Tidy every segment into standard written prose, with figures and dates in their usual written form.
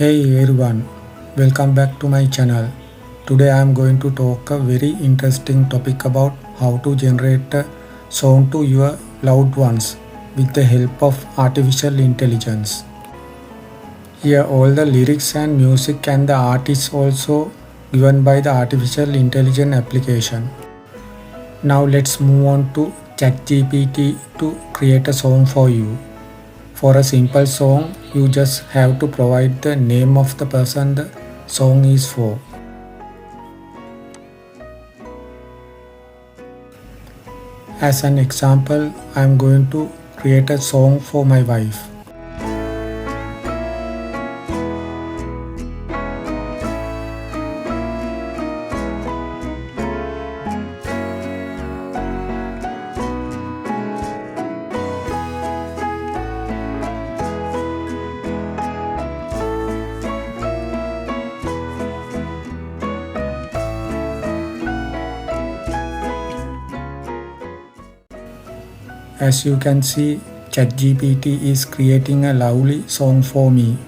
Hey everyone, welcome back to my channel. Today I am going to talk a very interesting topic about how to generate a song to your loved ones with the help of artificial intelligence. Here all the lyrics and music and the art is also given by the artificial intelligence application. Now let's move on to ChatGPT to create a song for you. For a simple song, you just have to provide the name of the person the song is for. As an example, I am going to create a song for my wife. As you can see, ChatGPT is creating a lovely song for me.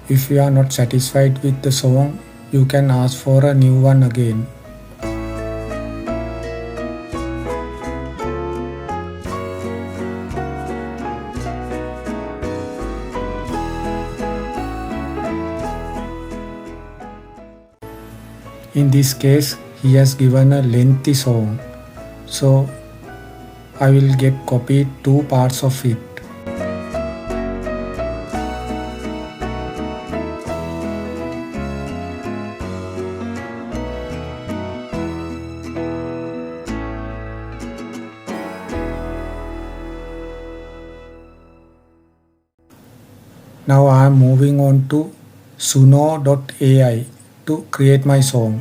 If you are not satisfied with the song, you can ask for a new one again. In this case, he has given a lengthy song, so I will get copied two parts of it. Now I am moving on to Suno.ai to create my song.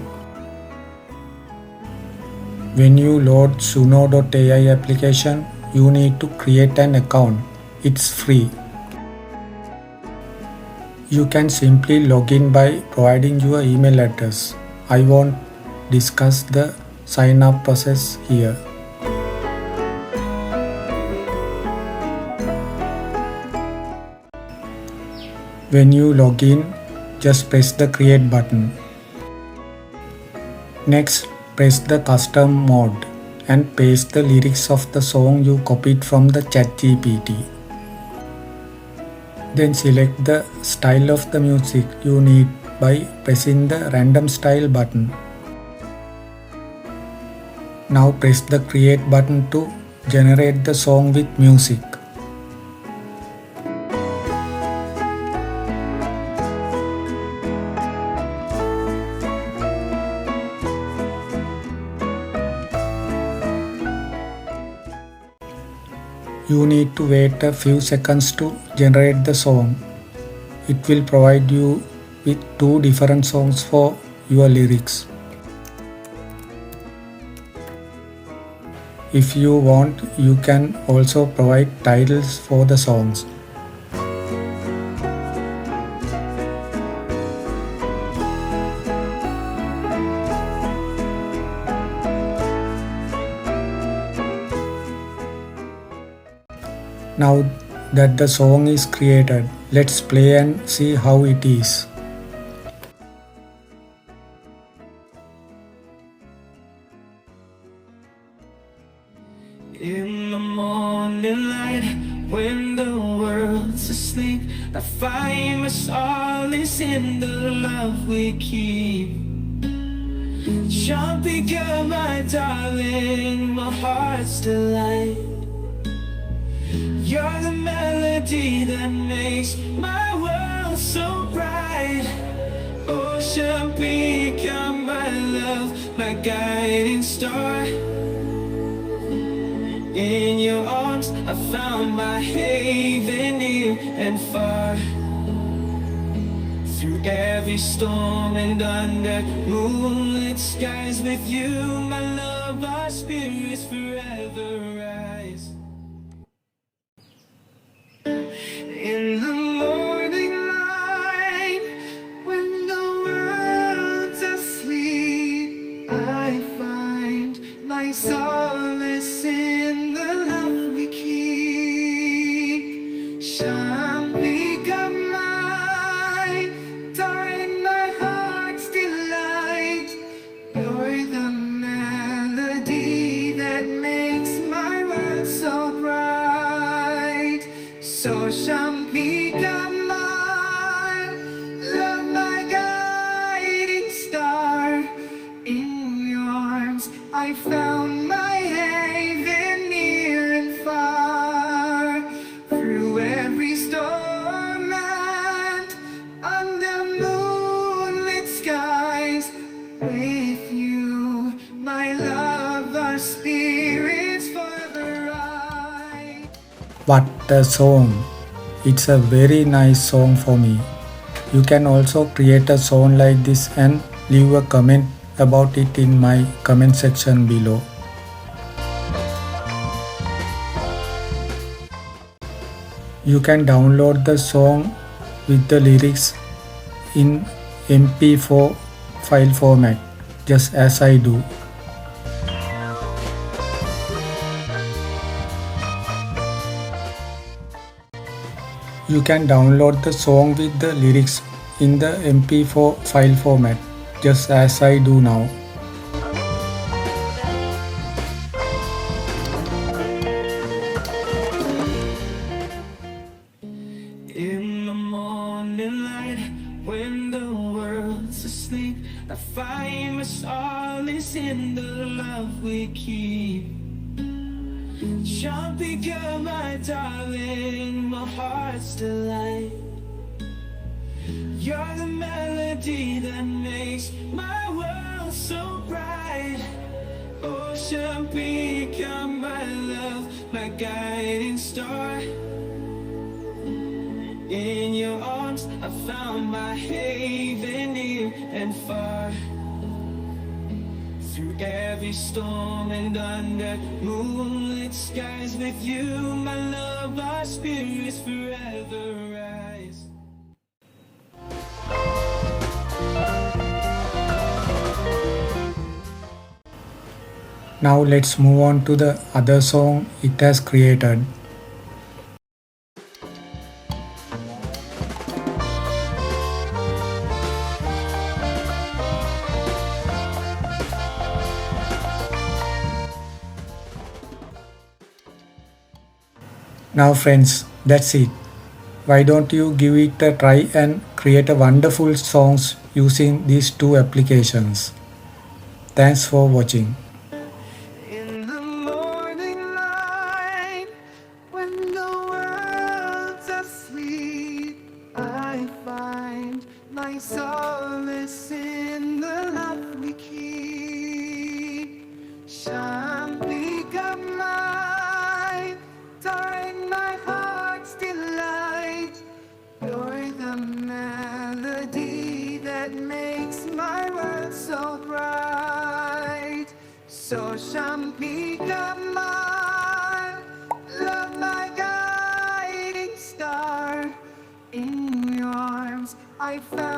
When you load Suno.ai application, you need to create an account. It's free. You can simply log in by providing your email address. I won't discuss the sign up process here. When you log in, just press the create button. Next, press the custom mode and paste the lyrics of the song you copied from the ChatGPT. Then select the style of the music you need by pressing the random style button. Now press the create button to generate the song with music. You need to wait a few seconds to generate the song. It will provide you with two different songs for your lyrics. If you want, you can also provide titles for the songs. Now that the song is created, let's play and see how it is. In the morning light, when the world's asleep, I find my solace in the love we keep. Jumping girl, my darling, my heart's delight. You're the melody that makes my world so bright. Ocean become my love, my guiding star. In your arms I found my haven near and far. Through every storm and under moonlit skies, with you my love, our spirits forever rise. In the morning light, when the world's asleep, I find my solace in the love we keep. Shambhika I found my haven near and far, through every storm and under moonlit skies. With you, my love, our spirits forever rise. What a song! It's a very nice song for me. You can also create a song like this and leave a comment about it in my comment section below. You can download the song with the lyrics in MP4 file format, just as I do. You can download the song with the lyrics in the MP4 file format, just as I do now. In the morning light, when the world's asleep, I find my solace in the love we keep. Jumping girl, my darling, my heart's delight. You're the melody that makes my world so bright. Ocean become my love, my guiding star. In your arms, I found my haven near and far. Through every storm and under moonlit skies, with you, my love, our spirits forever rise. Now let's move on to the other song it has created. Now friends, that's it. Why don't you give it a try and create a wonderful songs using these two applications. Thanks for watching. In the morning light, when the world's asleep, I find my solace in the love we keep. Shanti Kamai, darling, my heart's delight. You're the melody that makes my world so bright. So Shampika, my love, my guiding star. In your arms I found